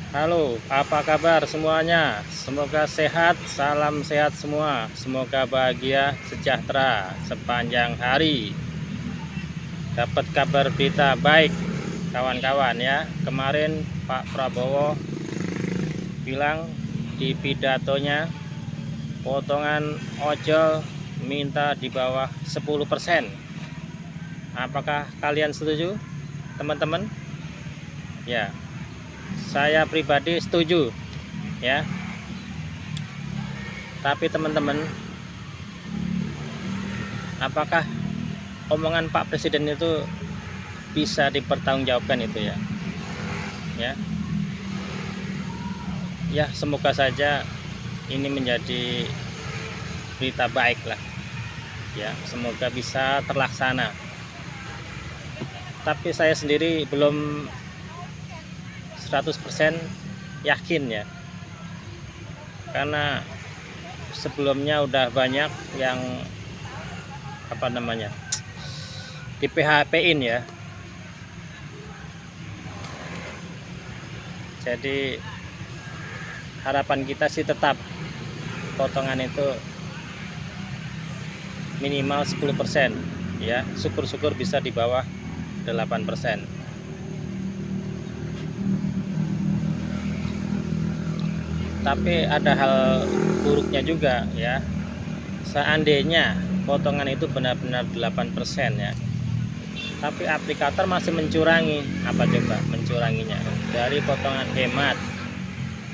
Halo, apa kabar semuanya? Semoga sehat, salam sehat semua. Semoga bahagia, sejahtera sepanjang hari. Dapat kabar berita baik, kawan-kawan ya. Kemarin Pak Prabowo bilang di pidatonya, potongan ojol minta di bawah 10%. Apakah kalian setuju, teman-teman? Ya, saya pribadi setuju ya. Tapi teman-teman, apakah omongan Pak Presiden itu bisa dipertanggungjawabkan itu ya? Ya, ya semoga saja ini menjadi berita baik lah. Ya, semoga bisa terlaksana. Tapi saya sendiri belum 100% yakin ya. Karena sebelumnya udah banyak yang di PHP-in ya. Jadi harapan kita sih tetap potongan itu minimal 10% ya. Syukur-syukur bisa di bawah 8%. Tapi ada hal buruknya juga ya. Seandainya potongan itu benar-benar 8% ya, tapi aplikator masih mencurangi. Apa coba mencuranginya? Dari potongan hemat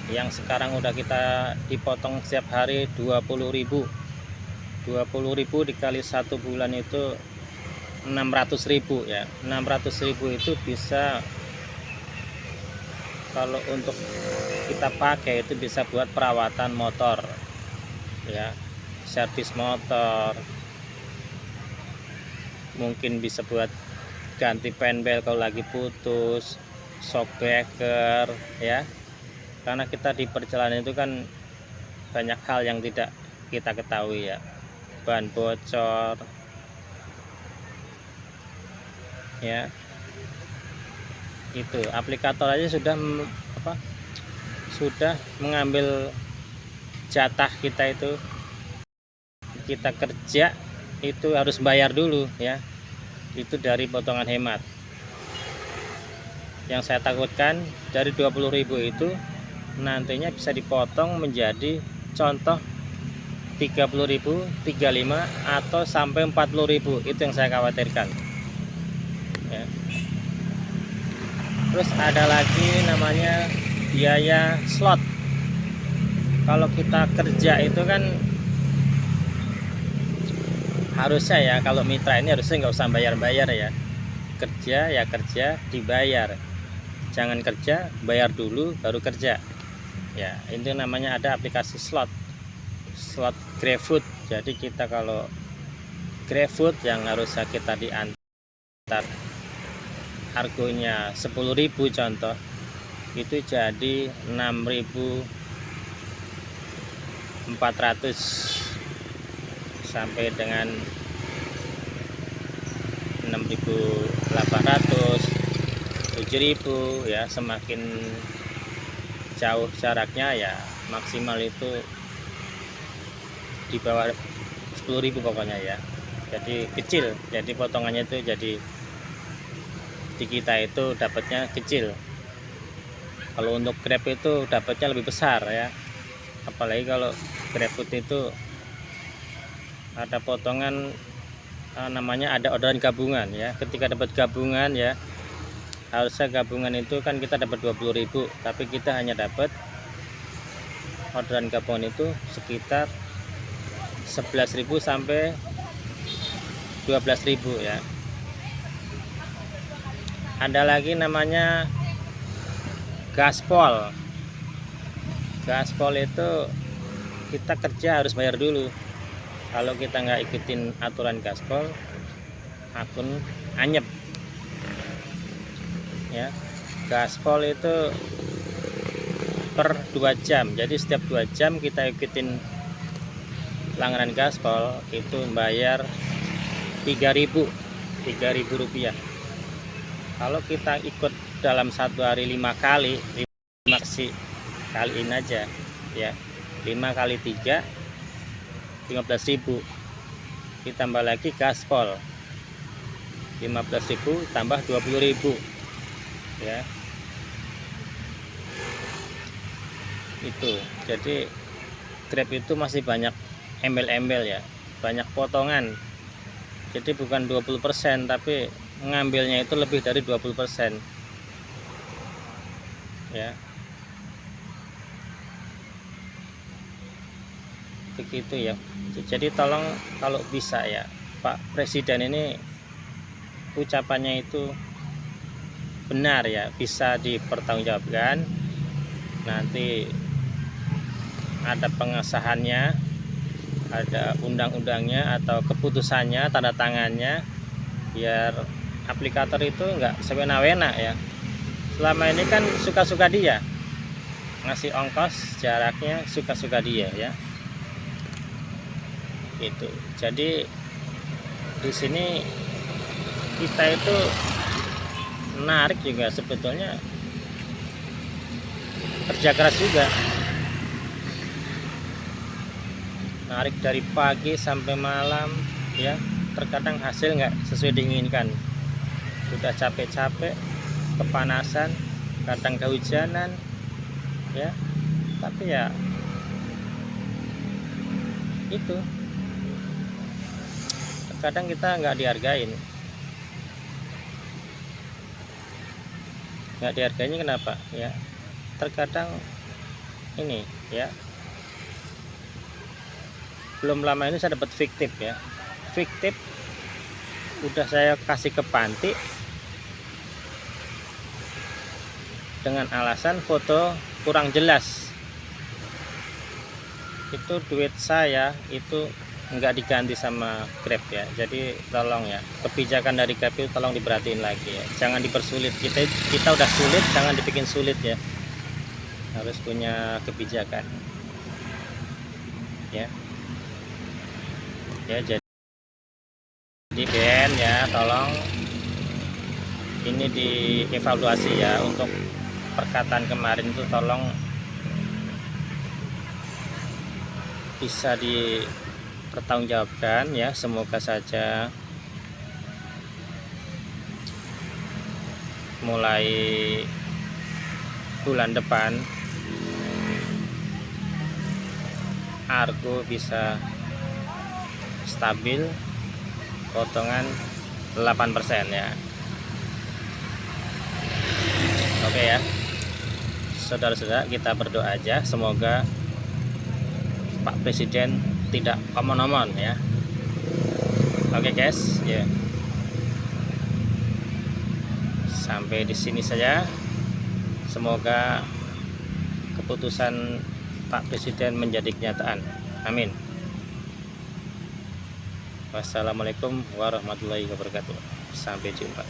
yang sekarang udah kita dipotong setiap hari 20.000 dikali 1 bulan itu 600.000 ya. 600.000 itu bisa, kalau untuk kita pakai itu bisa buat perawatan motor ya, servis motor, mungkin bisa buat ganti penbel kalau lagi putus, shock breaker ya. Karena kita di perjalanan itu kan banyak hal yang tidak kita ketahui ya, ban bocor ya. Itu aplikator aja sudah mengambil jatah kita. Itu kita kerja itu harus bayar dulu ya, itu dari potongan hemat. Yang saya takutkan dari 20.000 itu nantinya bisa dipotong menjadi contoh 30.000, 35 atau sampai 40.000. Itu yang saya khawatirkan ya. Terus ada lagi namanya biaya slot. Kalau kita kerja itu kan harusnya ya, kalau mitra ini harusnya nggak usah bayar-bayar ya. Kerja ya kerja, dibayar. Jangan kerja, bayar dulu baru kerja ya. Itu namanya ada aplikasi slot GrabFood. Jadi kita kalau GrabFood yang harusnya kita diantar harganya 10.000 contoh, itu jadi 6.400 sampai dengan 6.800, 7.000 ya. Semakin jauh jaraknya ya maksimal itu di bawah 10.000 pokoknya ya. Jadi kecil, jadi potongannya itu jadi di kita itu dapatnya kecil. Kalau untuk Grab itu dapatnya lebih besar ya. Apalagi kalau GrabFood itu ada potongan namanya ada orderan gabungan ya. Ketika dapat gabungan ya, harusnya gabungan itu kan kita dapat 20.000, tapi kita hanya dapat orderan gabungan itu sekitar 11.000 sampai 12.000 ya. Ada lagi namanya gaspol. Gaspol itu kita kerja harus bayar dulu. Kalau kita nggak ikutin aturan gaspol, akun anyep ya. Gaspol itu per 2 jam, jadi setiap 2 jam kita ikutin langganan gaspol itu bayar 3.000 rupiah. Kalau kita ikut dalam 1 hari 5 kali, 5 kasih kaliin aja ya, 5 kali 3 15.000, ditambah lagi gaspol 15.000 tambah 20.000 ya. Itu jadi Grab itu masih banyak embel-embel ya, banyak potongan. Jadi bukan 20%, tapi ngambilnya itu lebih dari 20% ya. Begitu ya. Jadi tolong kalau bisa ya, Pak Presiden ini ucapannya itu benar ya, bisa dipertanggungjawabkan. Nanti ada pengesahannya, ada undang-undangnya atau keputusannya, tanda tangannya, biar aplikator itu enggak sewena-wena ya. Selama ini kan suka-suka dia, ngasih ongkos jaraknya suka-suka dia ya. Itu jadi di sini kita itu menarik juga, sebetulnya kerja keras juga, narik dari pagi sampai malam ya. Terkadang hasil nggak sesuai diinginkan, udah capek-capek, kepanasan, kadang kehujanan ya, tapi ya itu kadang kita nggak dihargain. Kenapa ya? Terkadang ini ya, belum lama ini saya dapat fiktif ya, fiktif udah saya kasih ke Panti dengan alasan foto kurang jelas. Itu duit saya itu enggak diganti sama Grab ya. Jadi tolong ya, kebijakan dari Grab itu tolong diperhatiin lagi ya, jangan dipersulit. Kita udah sulit, jangan dibikin sulit ya, harus punya kebijakan ya. Ya jadi Ben ya, tolong ini dievaluasi ya, untuk perkataan kemarin itu tolong bisa dipertanggungjawabkan ya. Semoga saja mulai bulan depan Argo bisa stabil potongan 8% ya. Oke ya, saudara-saudara, kita berdoa aja semoga Pak Presiden tidak omon-omon ya. Oke guys ya, sampai di sini saja. Semoga keputusan Pak Presiden menjadi kenyataan. Amin. Wassalamualaikum warahmatullahi wabarakatuh. Sampai jumpa.